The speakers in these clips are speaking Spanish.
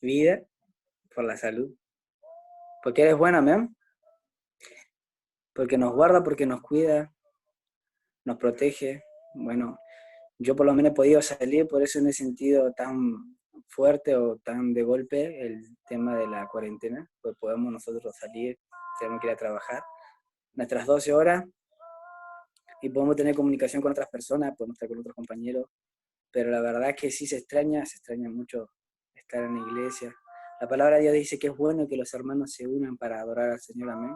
vida, por la salud. Porque eres bueno, amén. Porque nos guarda, porque nos cuida, nos protege. Bueno, yo por lo menos he podido salir, por eso en ese sentido tan fuerte o tan de golpe el tema de la cuarentena, pues podemos nosotros salir, tenemos que ir a trabajar nuestras 12 horas y podemos tener comunicación con otras personas, podemos estar con otros compañeros, pero la verdad es que sí se extraña mucho estar en la iglesia. La palabra de Dios dice que es bueno que los hermanos se unan para adorar al Señor, amén.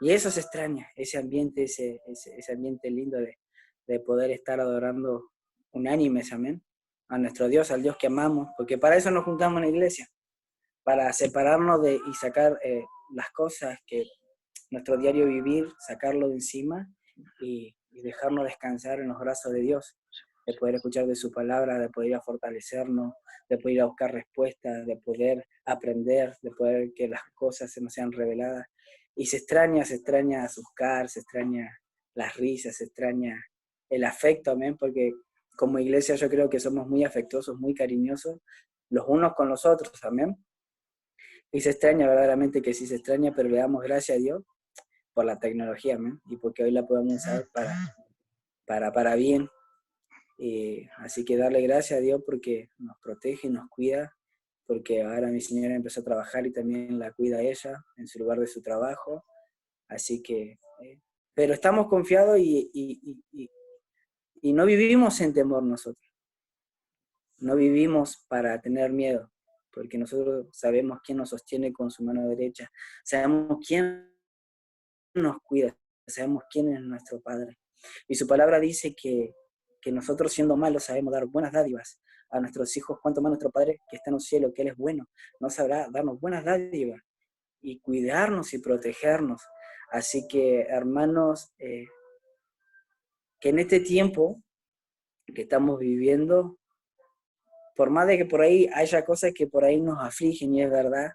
Y eso se extraña, ese ambiente, ese ambiente lindo de poder estar adorando unánimes, amén, a nuestro Dios, al Dios que amamos, porque para eso nos juntamos en la iglesia, para separarnos y sacar las cosas que nuestro diario vivir, sacarlo de encima y dejarnos descansar en los brazos de Dios, de poder escuchar de su palabra, de poder ir a fortalecernos, de poder ir a buscar respuestas, de poder aprender, de poder que las cosas se nos sean reveladas. Y se extraña Azúcar, se extraña las risas, se extraña el afecto, amén, porque como iglesia yo creo que somos muy afectuosos, muy cariñosos, los unos con los otros, amén. Y se extraña, verdaderamente que sí se extraña, pero le damos gracias a Dios por la tecnología, amén, y porque hoy la podemos usar para bien. Así que darle gracias a Dios porque nos protege y nos cuida, porque ahora mi señora empezó a trabajar y también la cuida ella en su lugar de su trabajo. Así que, pero estamos confiados y no vivimos en temor nosotros. No vivimos para tener miedo, porque nosotros sabemos quién nos sostiene con su mano derecha. Sabemos quién nos cuida, sabemos quién es nuestro Padre. Y su palabra dice que nosotros siendo malos sabemos dar buenas dádivas a nuestros hijos, cuanto más nuestro Padre que está en el cielo, que Él es bueno, no sabrá darnos buenas dádivas y cuidarnos y protegernos. Así que, hermanos, que en este tiempo que estamos viviendo, por más de que por ahí haya cosas que por ahí nos afligen, y es verdad,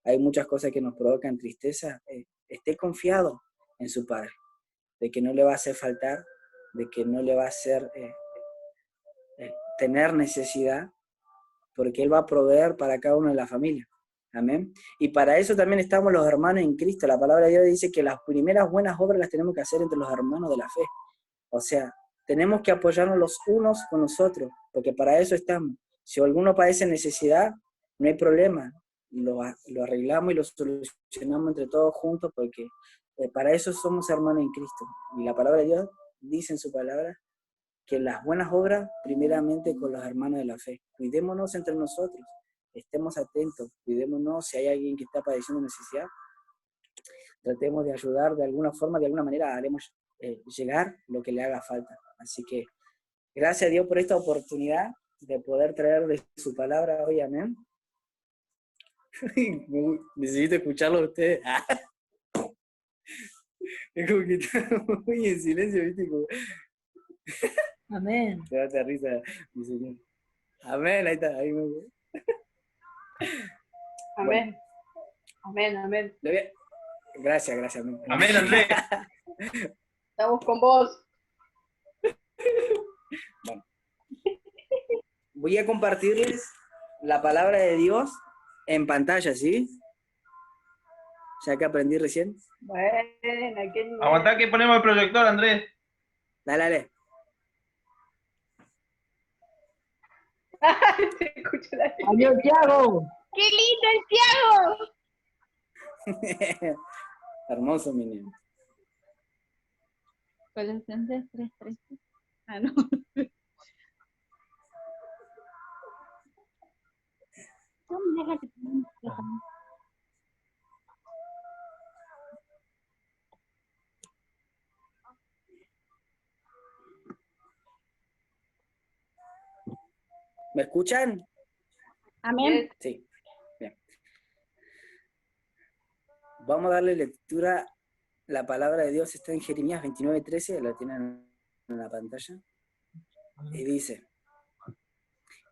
hay muchas cosas que nos provocan tristeza, esté confiado en su Padre, de que no le va a hacer faltar, de que no le va a hacer tener necesidad, porque Él va a proveer para cada uno de la familia. Amén. Y para eso también estamos los hermanos en Cristo. La palabra de Dios dice que las primeras buenas obras las tenemos que hacer entre los hermanos de la fe. O sea, tenemos que apoyarnos los unos con los otros, porque para eso estamos. Si alguno padece necesidad, no hay problema. Lo arreglamos y lo solucionamos entre todos juntos, porque para eso somos hermanos en Cristo. Y la palabra de Dios dice en su palabra que las buenas obras, primeramente con los hermanos de la fe. Cuidémonos entre nosotros, estemos atentos, cuidémonos si hay alguien que está padeciendo necesidad, tratemos de ayudar de alguna forma, de alguna manera haremos llegar lo que le haga falta. Así que gracias a Dios por esta oportunidad de poder traer de su palabra hoy, amén. Necesito escucharlo a ustedes. Es como que está muy en silencio, ¿viste? Como... Amén. Te da risa, mi señor. Amén, ahí está. Ahí me... Amén. Bueno, amén, amén. Gracias, gracias. Amén, amén Andrés. Estamos con vos. Bueno. Voy a compartirles la palabra de Dios en pantalla, ¿sí? Ya que aprendí recién. Bueno, qué nivel. Aguantá que ponemos el proyector, Andrés. Dale, dale. Se escucha la... ¡Adiós, Tiago! ¡Qué lindo el Tiago! Hermoso, mi niño. Colosenses 3:13. Ah, no. ¿Me escuchan? Amén. Sí. Bien. Vamos a darle lectura. La palabra de Dios está en Jeremías 29:13, la tienen en la pantalla. Y dice,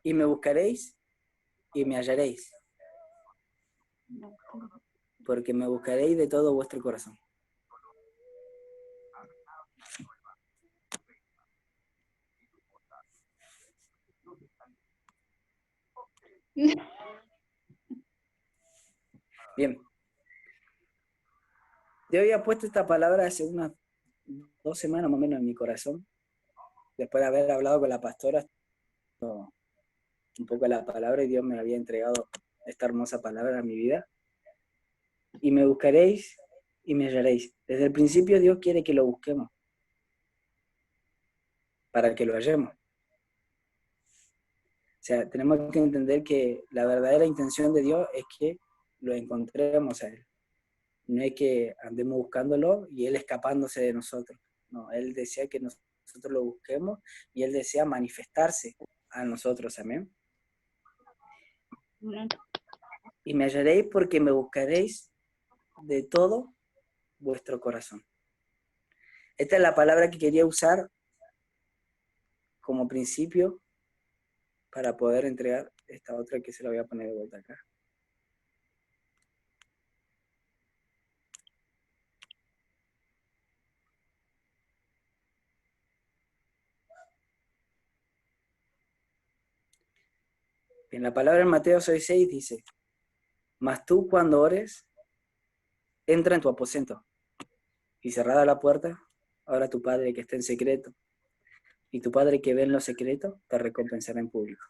y me buscaréis y me hallaréis, porque me buscaréis de todo vuestro corazón. Bien. Yo había puesto esta palabra hace unas 2 semanas más o menos en mi corazón, después de haber hablado con la pastora un poco de la palabra, y Dios me había entregado esta hermosa palabra a mi vida. Y me buscaréis y me hallaréis. Desde el principio Dios quiere que lo busquemos, para que lo hallemos. O sea, tenemos que entender que la verdadera intención de Dios es que lo encontremos a Él. No es que andemos buscándolo y Él escapándose de nosotros. No, Él desea que nosotros lo busquemos y Él desea manifestarse a nosotros. Amén. Y me hallaréis porque me buscaréis de todo vuestro corazón. Esta es la palabra que quería usar como principio para poder entregar esta otra que se la voy a poner de vuelta acá. En la palabra en Mateo 6:6 dice: mas tú cuando ores, entra en tu aposento y cerrada la puerta, ora a tu Padre que está en secreto, y tu Padre que ve en lo secreto te recompensará en público.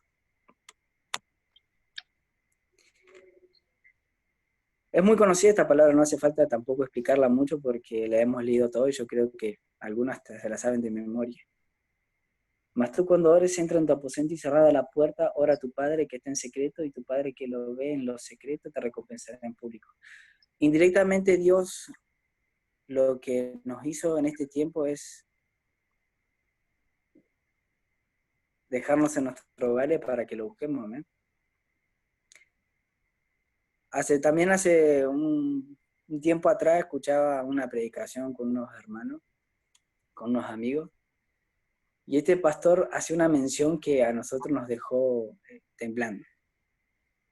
Es muy conocida esta palabra, no hace falta tampoco explicarla mucho porque la hemos leído todo y yo creo que algunas se la saben de memoria. Mas tú cuando ores, entra en tu aposento y cerrada la puerta, ora a tu Padre que está en secreto, y tu Padre que lo ve en lo secreto te recompensará en público. Indirectamente Dios lo que nos hizo en este tiempo es dejarnos en nuestros hogares para que lo busquemos, ¿no? También hace un tiempo atrás escuchaba una predicación con unos hermanos, con unos amigos, y este pastor hace una mención que a nosotros nos dejó temblando.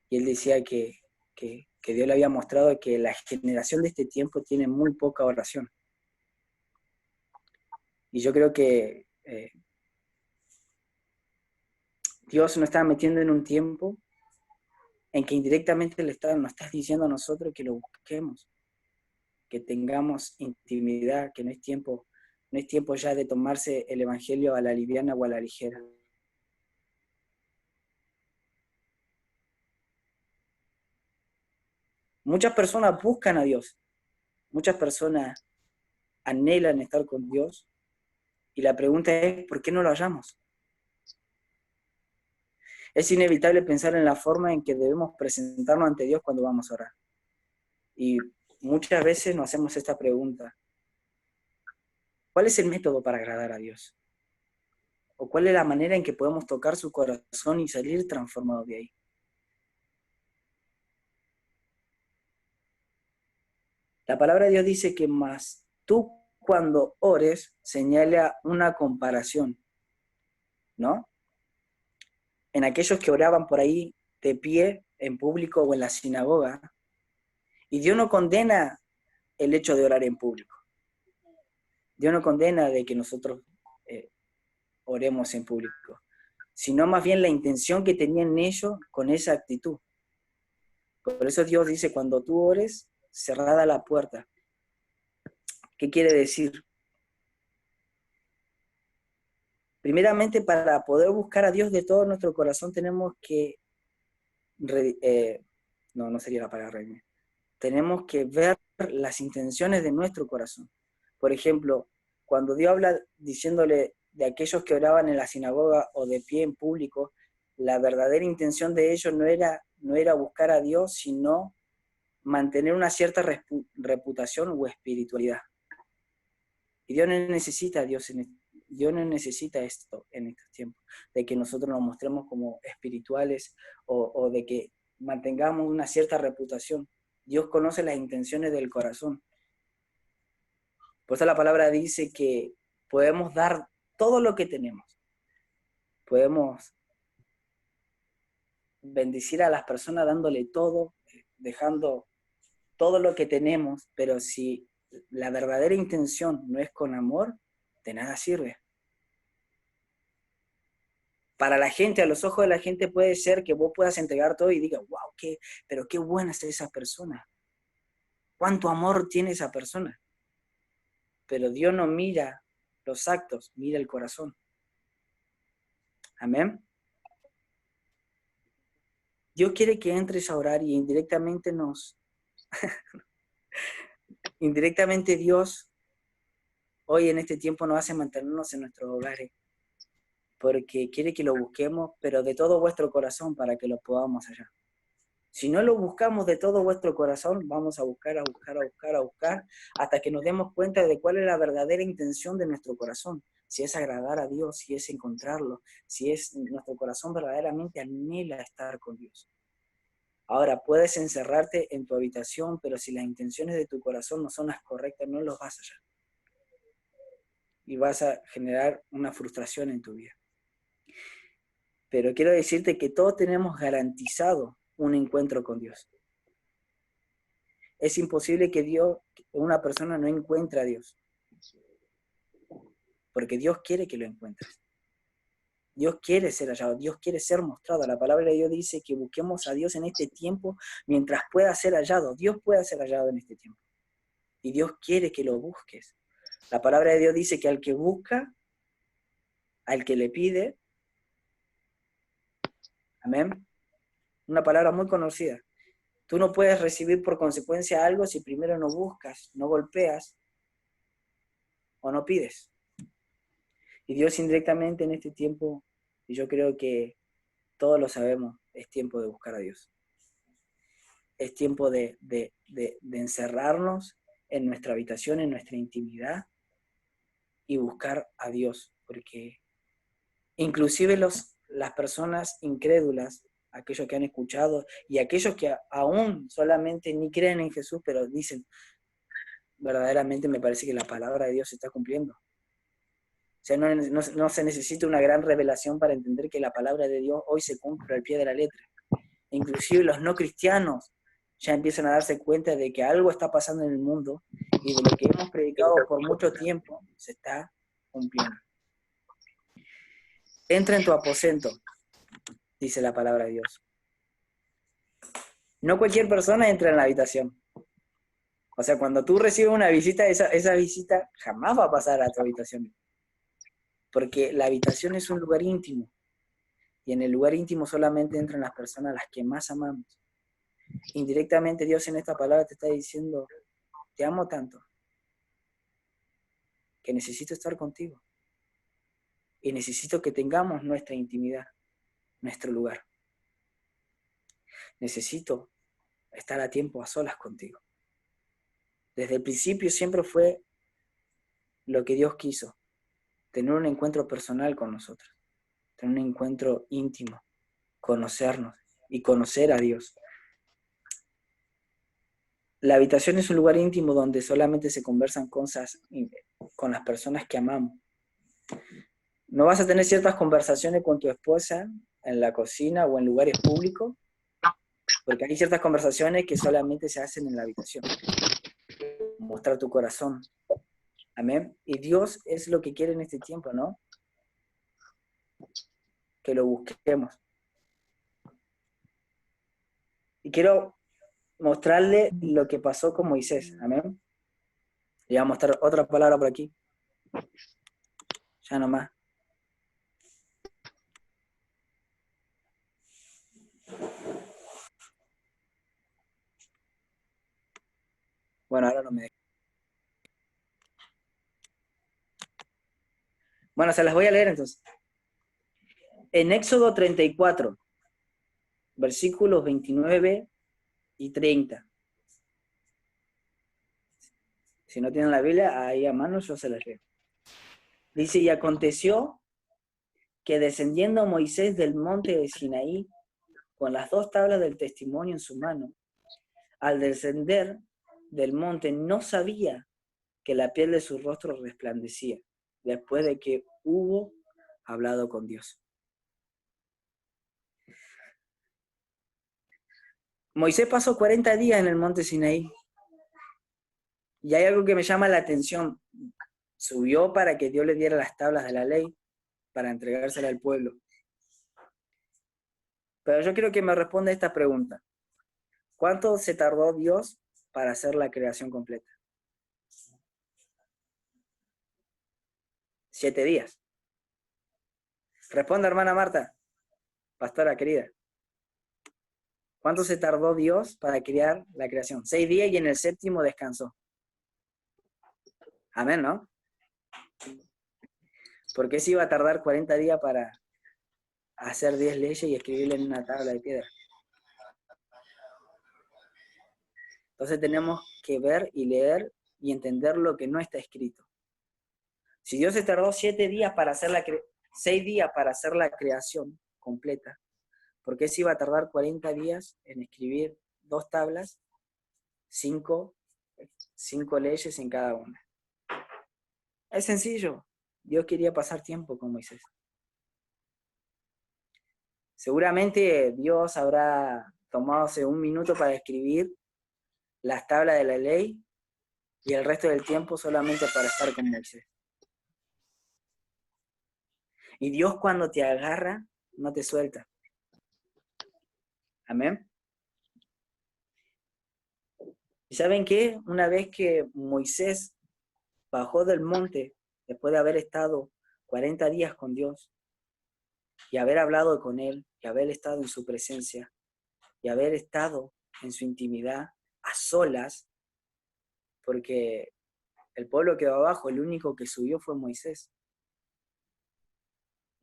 Y él decía que Dios le había mostrado que la generación de este tiempo tiene muy poca oración. Y yo creo que Dios nos está metiendo en un tiempo en que indirectamente nos está diciendo a nosotros que lo busquemos, que tengamos intimidad, que no es tiempo ya de tomarse el evangelio a la liviana o a la ligera. Muchas personas buscan a Dios, muchas personas anhelan estar con Dios, y la pregunta es, ¿por qué no lo hallamos? Es inevitable pensar en la forma en que debemos presentarnos ante Dios cuando vamos a orar. Y muchas veces nos hacemos esta pregunta: ¿cuál es el método para agradar a Dios? ¿O cuál es la manera en que podemos tocar su corazón y salir transformados de ahí? La palabra de Dios dice que más tú cuando ores señala una comparación, ¿no? En aquellos que oraban por ahí de pie, en público o en la sinagoga. Y Dios no condena el hecho de orar en público. Dios no condena de que nosotros oremos en público, sino más bien la intención que tenían ellos con esa actitud. Por eso Dios dice, cuando tú ores, cerrada la puerta. ¿Qué quiere decir? Primeramente, para poder buscar a Dios de todo nuestro corazón, tenemos que, no sería la palabra, tenemos que ver las intenciones de nuestro corazón. Por ejemplo, cuando Dios habla diciéndole de aquellos que oraban en la sinagoga o de pie en público, la verdadera intención de ellos no era buscar a Dios, sino mantener una cierta reputación o espiritualidad. Y Dios no necesita Dios no necesita esto en estos tiempos, de que nosotros nos mostremos como espirituales o de que mantengamos una cierta reputación. Dios conoce las intenciones del corazón. Por eso la palabra dice que podemos dar todo lo que tenemos. Podemos bendecir a las personas dándole todo, dejando todo lo que tenemos, pero si la verdadera intención no es con amor, de nada sirve. Para la gente, a los ojos de la gente puede ser que vos puedas entregar todo y digas, wow, pero qué buena es esa persona. cuánto amor tiene esa persona. Pero Dios no mira los actos, mira el corazón. Amén. Dios quiere que entres a orar y indirectamente indirectamente Dios hoy en este tiempo nos hace mantenernos en nuestros hogares, porque quiere que lo busquemos, pero de todo vuestro corazón para que lo podamos hallar. Si no lo buscamos de todo vuestro corazón, vamos a buscar, hasta que nos demos cuenta de cuál es la verdadera intención de nuestro corazón. Si es agradar a Dios, si es encontrarlo, si es nuestro corazón verdaderamente anhela estar con Dios. Ahora, puedes encerrarte en tu habitación, pero si las intenciones de tu corazón no son las correctas, no los vas a hallar. Y vas a generar una frustración en tu vida. Pero quiero decirte que todos tenemos garantizado un encuentro con Dios. Es imposible que una persona no encuentre a Dios. Porque Dios quiere que lo encuentres. Dios quiere ser hallado, Dios quiere ser mostrado. La palabra de Dios dice que busquemos a Dios en este tiempo mientras pueda ser hallado. Dios puede ser hallado en este tiempo. Y Dios quiere que lo busques. La palabra de Dios dice que al que busca, al que le pide, amén. Una palabra muy conocida. Tú no puedes recibir por consecuencia algo si primero no buscas, no golpeas o no pides. Y Dios indirectamente en este tiempo, y yo creo que todos lo sabemos, es tiempo de buscar a Dios. Es tiempo de encerrarnos en nuestra habitación, en nuestra intimidad, y buscar a Dios, porque inclusive las personas incrédulas, aquellos que han escuchado, y aquellos que aún solamente ni creen en Jesús, pero dicen, verdaderamente me parece que la palabra de Dios se está cumpliendo. O sea, no se necesita una gran revelación para entender que la palabra de Dios hoy se cumple al pie de la letra. Inclusive los no cristianos ya empiezan a darse cuenta de que algo está pasando en el mundo y de lo que hemos predicado por mucho tiempo se está cumpliendo. Entra en tu aposento, dice la palabra de Dios. No cualquier persona entra en la habitación. O sea, cuando tú recibes una visita, esa visita jamás va a pasar a tu habitación. Porque la habitación es un lugar íntimo. Y en el lugar íntimo solamente entran las personas a las que más amamos. Indirectamente Dios en esta palabra te está diciendo, te amo tanto, que necesito estar contigo. Y necesito que tengamos nuestra intimidad, nuestro lugar. Necesito estar a tiempo a solas contigo. Desde el principio siempre fue lo que Dios quiso, tener un encuentro personal con nosotros, tener un encuentro íntimo, conocernos y conocer a Dios. La habitación es un lugar íntimo donde solamente se conversan cosas con las personas que amamos. No vas a tener ciertas conversaciones con tu esposa en la cocina o en lugares públicos, porque hay ciertas conversaciones que solamente se hacen en la habitación. Mostrar tu corazón. Amén. Y Dios es lo que quiere en este tiempo, ¿no? Que lo busquemos. Y quiero mostrarle lo que pasó con Moisés. Amén. Le voy a mostrar otra palabra por aquí. Ya nomás. Bueno, ahora no me deja. Bueno, se las voy a leer entonces. En Éxodo 34, versículos 29 y 30. Si no tienen la Biblia, ahí a mano yo se las leo. Dice, y aconteció que descendiendo Moisés del monte de Sinaí, con las 2 tablas del testimonio en su mano, al descender del monte no sabía que la piel de su rostro resplandecía, después de que hubo hablado con Dios. Moisés pasó 40 días en el monte Sinaí, y hay algo que me llama la atención. Subió para que Dios le diera las tablas de la ley, para entregársela al pueblo. Pero yo quiero que me responda esta pregunta. ¿Cuánto se tardó Dios para hacer la creación completa? 7 días. Responda, hermana Marta, pastora querida. ¿Cuánto se tardó Dios para crear la creación? 6 días y en el 7º descansó. Amén, ¿no? ¿Por qué se iba a tardar 40 días para hacer 10 leyes y escribirle en una tabla de piedra? Entonces tenemos que ver y leer y entender lo que no está escrito. Si Dios se tardó 7 días para hacer 6 días para hacer la creación completa, ¿por qué se iba a tardar 40 días en escribir 2 tablas, 5 leyes en cada una? Es sencillo. Dios quería pasar tiempo con Moisés. Seguramente Dios habrá tomado 1 minuto para escribir las tablas de la ley y el resto del tiempo solamente para estar con Moisés. Y Dios cuando te agarra, no te suelta. Amén. ¿Y saben qué? Una vez que Moisés bajó del monte, después de haber estado 40 días con Dios, y haber hablado con Él, y haber estado en su presencia, y haber estado en su intimidad, a solas, porque el pueblo quedó abajo, el único que subió fue Moisés.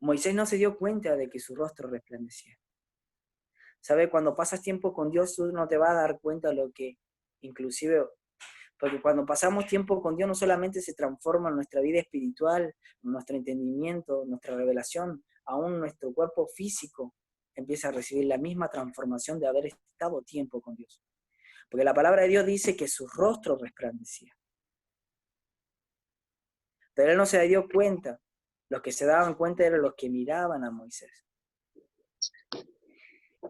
Moisés no se dio cuenta de que su rostro resplandecía. ¿Sabe? Cuando pasas tiempo con Dios, tú no te vas a dar cuenta de lo que, inclusive, porque cuando pasamos tiempo con Dios no solamente se transforma nuestra vida espiritual, nuestro entendimiento, nuestra revelación, aún nuestro cuerpo físico empieza a recibir la misma transformación de haber estado tiempo con Dios. Porque la palabra de Dios dice que su rostro resplandecía. Pero él no se dio cuenta. Los que se daban cuenta eran los que miraban a Moisés.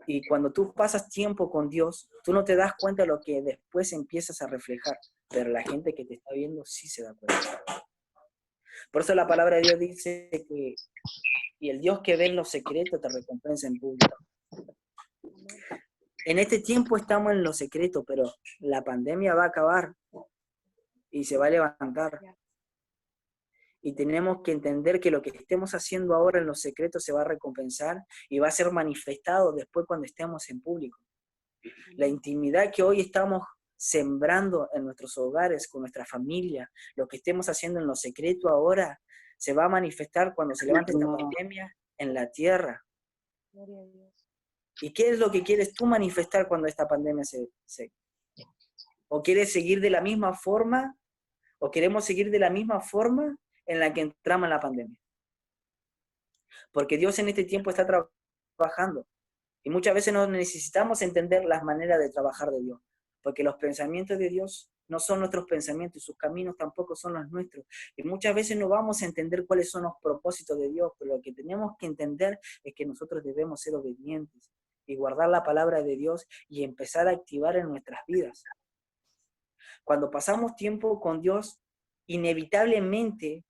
Y cuando tú pasas tiempo con Dios, tú no te das cuenta de lo que después empiezas a reflejar, pero la gente que te está viendo sí se da cuenta. Por eso la palabra de Dios dice que y el Dios que ve en lo secreto te recompensa en público. En este tiempo estamos en lo secreto, pero la pandemia va a acabar y se va a levantar. Y tenemos que entender que lo que estemos haciendo ahora en lo secreto se va a recompensar y va a ser manifestado después cuando estemos en público. La intimidad que hoy estamos sembrando en nuestros hogares, con nuestra familia, lo que estemos haciendo en lo secreto ahora, se va a manifestar cuando se levante esta pandemia en la tierra. ¿Y qué es lo que quieres tú manifestar cuando esta pandemia se... ¿O quieres seguir de la misma forma? ¿O queremos seguir de la misma forma en la que entramos en la pandemia? Porque Dios en este tiempo está trabajando. Y muchas veces no necesitamos entender las maneras de trabajar de Dios. Porque los pensamientos de Dios no son nuestros pensamientos y sus caminos tampoco son los nuestros. Y muchas veces no vamos a entender cuáles son los propósitos de Dios, pero lo que tenemos que entender es que nosotros debemos ser obedientes y guardar la palabra de Dios y empezar a activar en nuestras vidas. Cuando pasamos tiempo con Dios, inevitablemente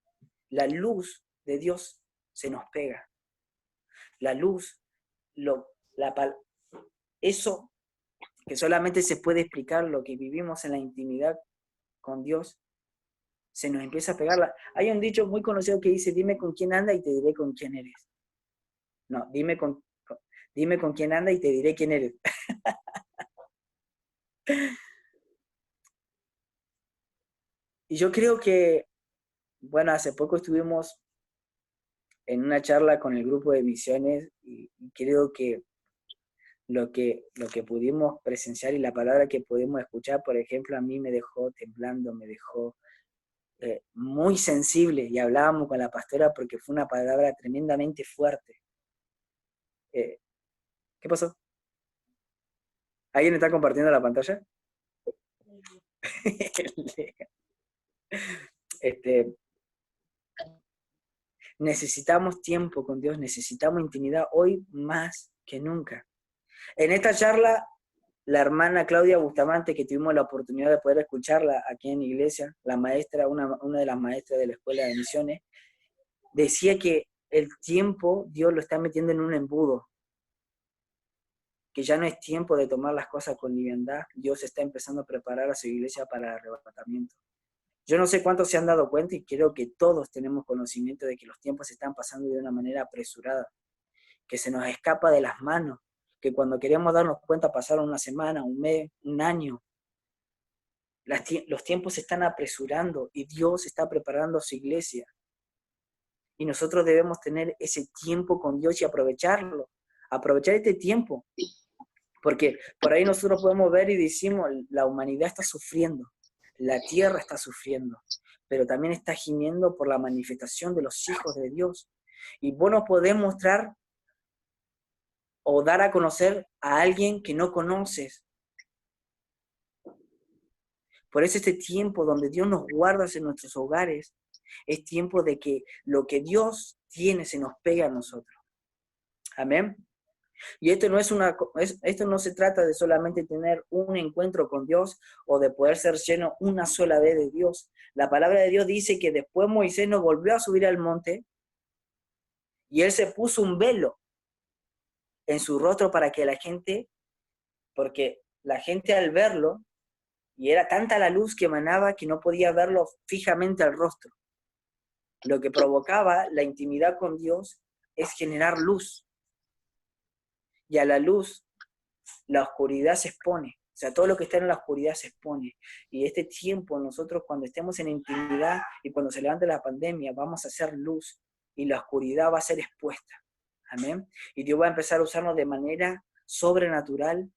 la luz de Dios se nos pega. La luz, eso que solamente se puede explicar lo que vivimos en la intimidad con Dios, se nos empieza a pegar. Hay un dicho muy conocido que dice, dime con quién anda y te diré con quién eres. No, dime con quién anda y te diré quién eres. Y yo creo que, bueno, hace poco estuvimos en una charla con el grupo de misiones y creo que lo que pudimos presenciar y la palabra que pudimos escuchar, por ejemplo, a mí me dejó temblando, me dejó muy sensible, y hablábamos con la pastora porque fue una palabra tremendamente fuerte. ¿Qué pasó? ¿Alguien está compartiendo la pantalla? Necesitamos tiempo con Dios, necesitamos intimidad hoy más que nunca. En esta charla, la hermana Claudia Bustamante, que tuvimos la oportunidad de poder escucharla aquí en la iglesia, la maestra, una de las maestras de la Escuela de Misiones, decía que el tiempo Dios lo está metiendo en un embudo. que ya no es tiempo de tomar las cosas con liviandad. Dios está empezando a preparar a su iglesia para el arrebatamiento. Yo no sé cuántos se han dado cuenta y creo que todos tenemos conocimiento de que los tiempos se están pasando de una manera apresurada, que se nos escapa de las manos, que cuando queremos darnos cuenta pasaron una semana, un mes, un año. Los tiempos se están apresurando y Dios está preparando a su iglesia. Y nosotros debemos tener ese tiempo con Dios y aprovecharlo, aprovechar este tiempo. Porque por ahí nosotros podemos ver y decimos, la humanidad está sufriendo, la tierra está sufriendo, pero también está gimiendo por la manifestación de los hijos de Dios. Y vos no podés mostrar o dar a conocer a alguien que no conoces. Por eso este tiempo donde Dios nos guarda en nuestros hogares, es tiempo de que lo que Dios tiene se nos pegue a nosotros. Amén. Y esto no se trata de solamente tener un encuentro con Dios o de poder ser lleno una sola vez de Dios. La palabra de Dios dice que después Moisés no volvió a subir al monte y él se puso un velo en su rostro para que porque la gente al verlo, y era tanta la luz que emanaba que no podía verlo fijamente al rostro. Lo que provocaba la intimidad con Dios es generar luz. Y a la luz, la oscuridad se expone. O sea, todo lo que está en la oscuridad se expone. Y este tiempo, nosotros cuando estemos en intimidad y cuando se levante la pandemia, vamos a hacer luz y la oscuridad va a ser expuesta. Amén. Y Dios va a empezar a usarnos de manera sobrenatural,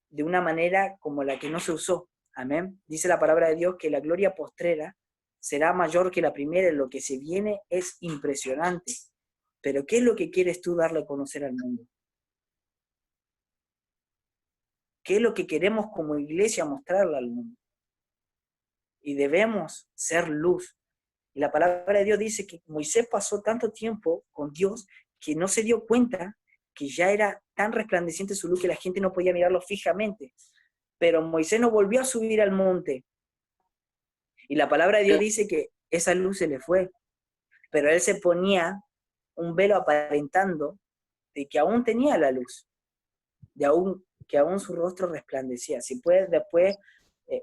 de una manera como la que no se usó. Amén. Dice la palabra de Dios que la gloria postrera será mayor que la primera. Lo que se viene es impresionante. Pero ¿qué es lo que quieres tú darle a conocer al mundo? ¿Qué es lo que queremos como iglesia mostrarle al mundo? Y debemos ser luz. Y la palabra de Dios dice que Moisés pasó tanto tiempo con Dios que no se dio cuenta que ya era tan resplandeciente su luz que la gente no podía mirarlo fijamente. Pero Moisés no volvió a subir al monte. Y la palabra de Dios dice que esa luz se le fue. Pero él se ponía un velo aparentando de que aún tenía la luz, que aún su rostro resplandecía. Si puedes después,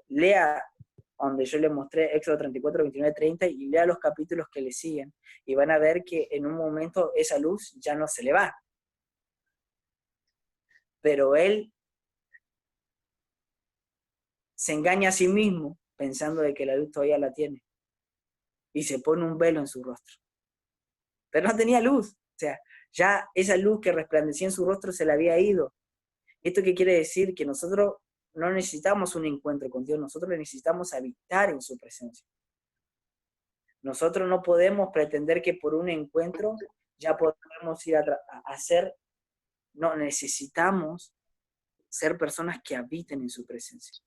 lea donde yo le mostré Éxodo 34, 29, 30 y lea los capítulos que le siguen y van a ver que en un momento esa luz ya no se le va. Pero él se engaña a sí mismo pensando de que la luz todavía la tiene y se pone un velo en su rostro. Pero no tenía luz, o sea, ya esa luz que resplandecía en su rostro se le había ido. ¿Esto qué quiere decir? Que nosotros no necesitamos un encuentro con Dios, nosotros necesitamos habitar en su presencia. Nosotros no podemos pretender que por un encuentro ya podemos ir a hacer, no, necesitamos ser personas que habiten en su presencia.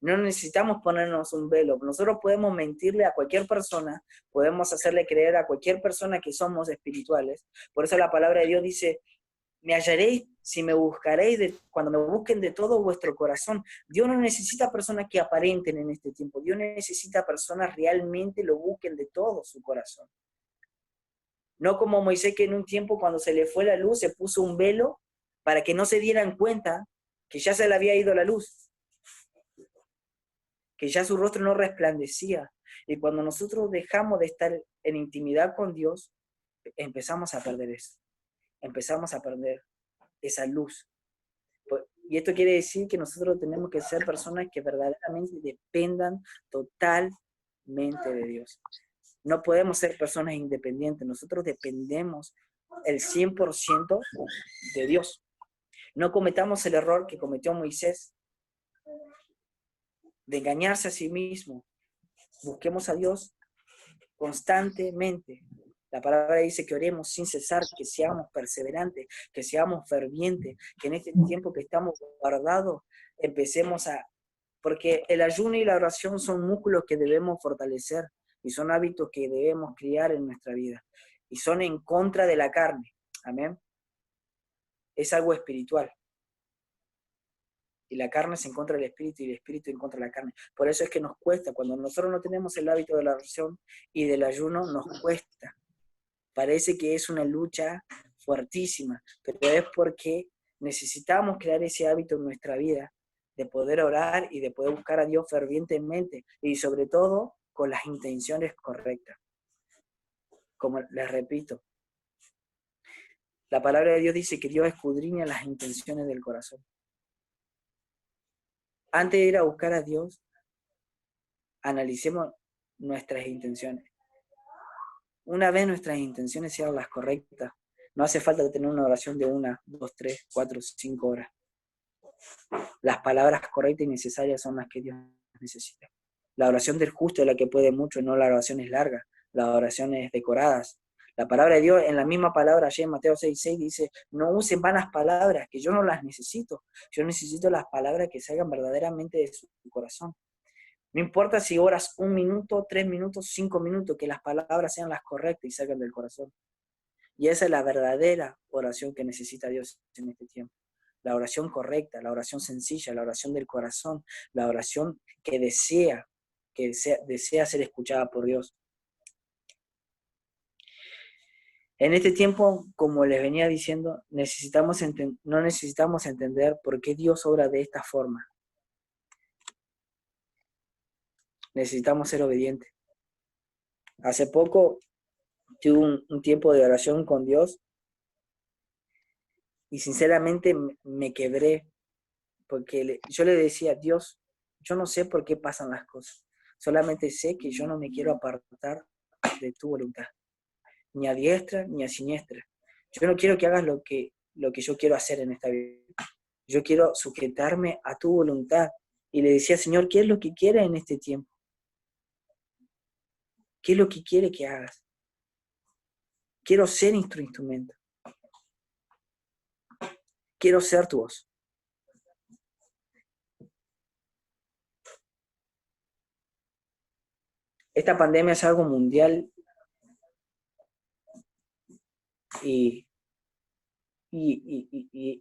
No necesitamos ponernos un velo. Nosotros podemos mentirle a cualquier persona, podemos hacerle creer a cualquier persona que somos espirituales. Por eso la palabra de Dios dice, me hallaréis si me buscaréis, cuando me busquen de todo vuestro corazón. Dios no necesita personas que aparenten en este tiempo. Dios necesita personas realmente lo busquen de todo su corazón. No como Moisés, que en un tiempo cuando se le fue la luz se puso un velo para que no se dieran cuenta que ya se le había ido la luz, que ya su rostro no resplandecía. Y cuando nosotros dejamos de estar en intimidad con Dios, empezamos a perder eso. Empezamos a perder esa luz. Y esto quiere decir que nosotros tenemos que ser personas que verdaderamente dependan totalmente de Dios. No podemos ser personas independientes, nosotros dependemos el 100% de Dios. No cometamos el error que cometió Moisés de engañarse a sí mismo. Busquemos a Dios constantemente. La palabra dice que oremos sin cesar, que seamos perseverantes, que seamos fervientes, que en este tiempo que estamos guardados empecemos porque el ayuno y la oración son músculos que debemos fortalecer y son hábitos que debemos criar en nuestra vida y son en contra de la carne. Amén. Es algo espiritual. Y la carne es en contra del espíritu y el espíritu en contra de la carne. Por eso es que nos cuesta, cuando nosotros no tenemos el hábito de la oración y del ayuno, nos cuesta. Parece que es una lucha fuertísima, pero es porque Necesitamos crear ese hábito en nuestra vida de poder orar y de poder buscar a Dios fervientemente y sobre todo con las intenciones correctas. Como les repito, la palabra de Dios dice que Dios escudriña las intenciones del corazón. Antes de ir a buscar a Dios, analicemos nuestras intenciones. Una vez nuestras intenciones sean las correctas, no hace falta tener una oración de 1, 2, 3, 4, 5 horas. Las palabras correctas y necesarias son las que Dios necesita. La oración del justo es la que puede mucho, no las oraciones largas, las oraciones decoradas. La palabra de Dios, en la misma palabra, allí en Mateo 6:6, dice, no usen vanas palabras, que yo no las necesito. Yo necesito las palabras que salgan verdaderamente de su corazón. No importa si oras 1 minuto, 3 minutos, 5 minutos, que las palabras sean las correctas y salgan del corazón. Y esa es la verdadera oración que necesita Dios en este tiempo. La oración correcta, la oración sencilla, la oración del corazón, la oración que desea ser escuchada por Dios. En este tiempo, como les venía diciendo, no necesitamos entender por qué Dios obra de esta forma. Necesitamos ser obedientes. Hace poco tuve un tiempo de oración con Dios y sinceramente me quebré porque yo le decía, Dios, yo no sé por qué pasan las cosas, solamente sé que yo no me quiero apartar de tu voluntad, ni a diestra ni a siniestra. Yo no quiero que hagas lo que yo quiero hacer en esta vida. Yo quiero sujetarme a tu voluntad. Y le decía, Señor, ¿qué es lo que quieres en este tiempo? ¿Qué es lo que quiere que hagas? Quiero ser tu instrumento. Quiero ser tu voz. Esta pandemia es algo mundial y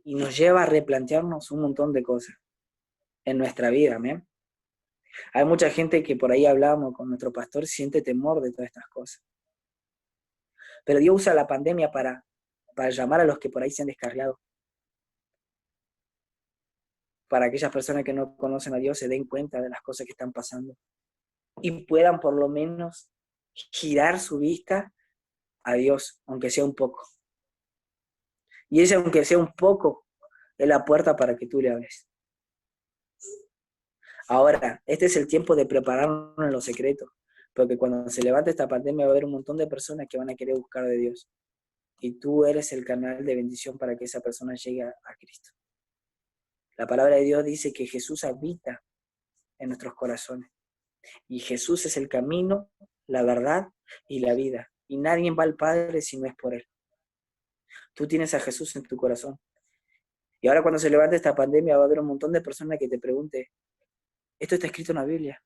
nos lleva a replantearnos un montón de cosas en nuestra vida, ¿amén? Hay mucha gente que por ahí hablamos con nuestro pastor, siente temor de todas estas cosas. Pero Dios usa la pandemia para llamar a los que por ahí se han descarriado. Para aquellas personas que no conocen a Dios se den cuenta de las cosas que están pasando. Y puedan por lo menos girar su vista a Dios, aunque sea un poco. Y ese, aunque sea un poco, es la puerta para que tú le hables. Ahora, este es el tiempo de prepararnos en lo secreto, porque cuando se levante esta pandemia va a haber un montón de personas que van a querer buscar de Dios. Y tú eres el canal de bendición para que esa persona llegue a Cristo. La palabra de Dios dice que Jesús habita en nuestros corazones. Y Jesús es el camino, la verdad y la vida. Y nadie va al Padre si no es por Él. Tú tienes a Jesús en tu corazón. Y ahora cuando se levante esta pandemia va a haber un montón de personas que te pregunten, ¿esto está escrito en la Biblia?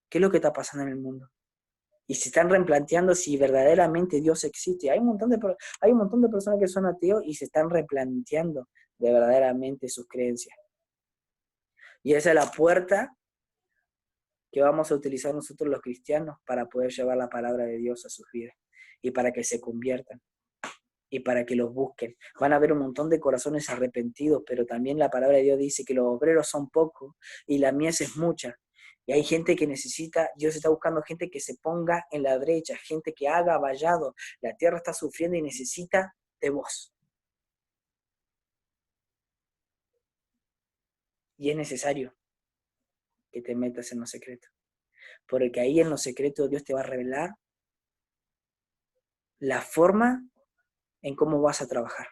¿Qué es lo que está pasando en el mundo? Y se están replanteando si verdaderamente Dios existe. Hay un montón de personas que son ateos y se están replanteando de verdaderamente sus creencias. Y esa es la puerta que vamos a utilizar nosotros los cristianos para poder llevar la palabra de Dios a sus vidas y para que se conviertan y para que los busquen. Van a haber un montón de corazones arrepentidos, pero también la palabra de Dios dice que los obreros son pocos y la mies es mucha. Y hay gente que necesita, Dios está buscando gente que se ponga en la brecha, gente que haga vallado. La tierra está sufriendo y necesita de vos. Y es necesario que te metas en lo secreto. Porque ahí en lo secreto Dios te va a revelar la forma en cómo vas a trabajar.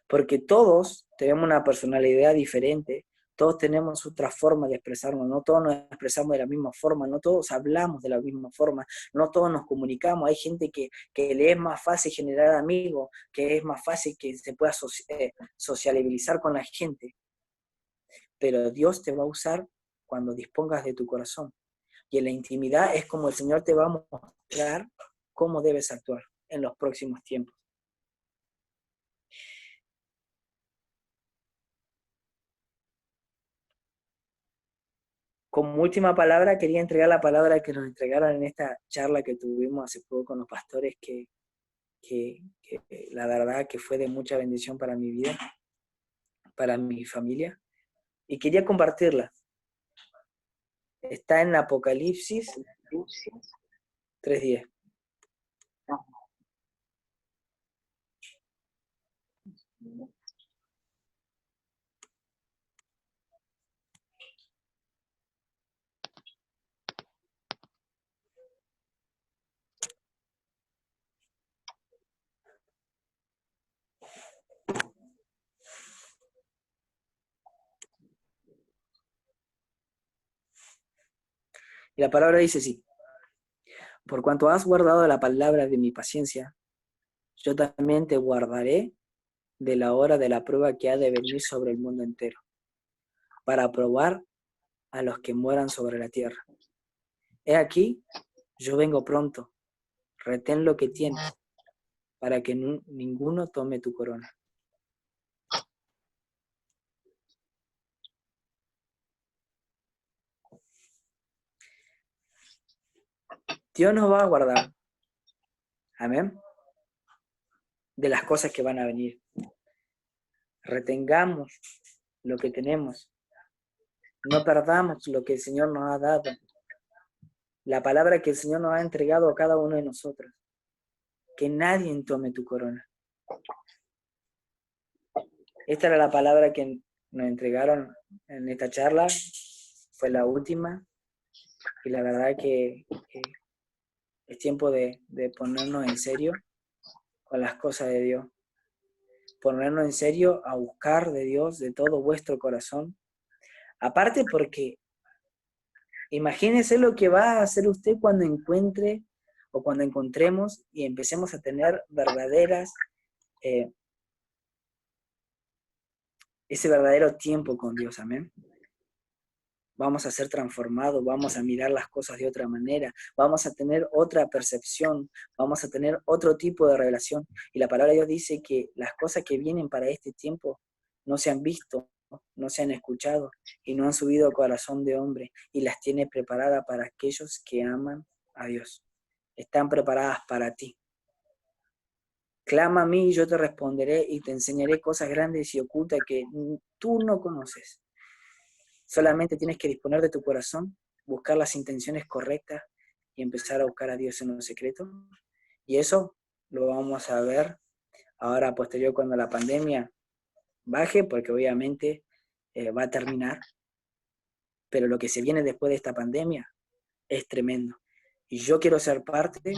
Porque todos tenemos una personalidad diferente, todos tenemos otra forma de expresarnos, no todos nos expresamos de la misma forma, no todos hablamos de la misma forma, no todos nos comunicamos. Hay gente que le es más fácil generar amigos, que es más fácil que se pueda sociabilizar con la gente. Pero Dios te va a usar cuando dispongas de tu corazón. Y en la intimidad es como el Señor te va a mostrar cómo debes actuar en los próximos tiempos. Como última palabra, quería entregar la palabra que nos entregaron en esta charla que tuvimos hace poco con los pastores, que que la verdad que fue de mucha bendición para mi vida, para mi familia, y quería compartirla. Está en Apocalipsis 3:10. Y la palabra dice así: por cuanto has guardado la palabra de mi paciencia, yo también te guardaré de la hora de la prueba que ha de venir sobre el mundo entero, para probar a los que mueran sobre la tierra. He aquí, yo vengo pronto, retén lo que tienes, para que ninguno tome tu corona. Dios nos va a guardar, amén, de las cosas que van a venir. Retengamos lo que tenemos, no perdamos lo que el Señor nos ha dado, la palabra que el Señor nos ha entregado a cada uno de nosotros. Que nadie tome tu corona. Esta era la palabra que nos entregaron en esta charla, fue la última, y la verdad que es tiempo de ponernos en serio con las cosas de Dios, ponernos en serio a buscar de Dios de todo vuestro corazón. Aparte porque imagínese lo que va a hacer usted cuando encuentre o cuando encontremos y empecemos a tener ese verdadero tiempo con Dios, amén. Vamos a ser transformados, vamos a mirar las cosas de otra manera, vamos a tener otra percepción, vamos a tener otro tipo de revelación. Y la palabra de Dios dice que las cosas que vienen para este tiempo no se han visto, no se han escuchado y no han subido al corazón de hombre, y las tiene preparadas para aquellos que aman a Dios. Están preparadas para ti. Clama a mí y yo te responderé y te enseñaré cosas grandes y ocultas que tú no conoces. Solamente tienes que disponer de tu corazón, buscar las intenciones correctas y empezar a buscar a Dios en lo secreto. Y eso lo vamos a ver ahora posterior cuando la pandemia baje, porque obviamente va a terminar. Pero lo que se viene después de esta pandemia es tremendo. Y yo quiero ser parte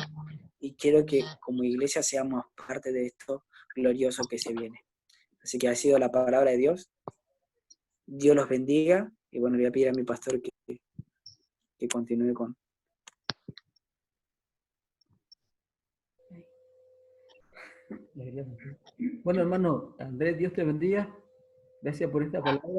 y quiero que como iglesia seamos parte de esto glorioso que se viene. Así que ha sido la palabra de Dios. Dios los bendiga. Y bueno, le voy a pedir a mi pastor que continúe con... Bueno, hermano Andrés, Dios te bendiga. Gracias por esta palabra.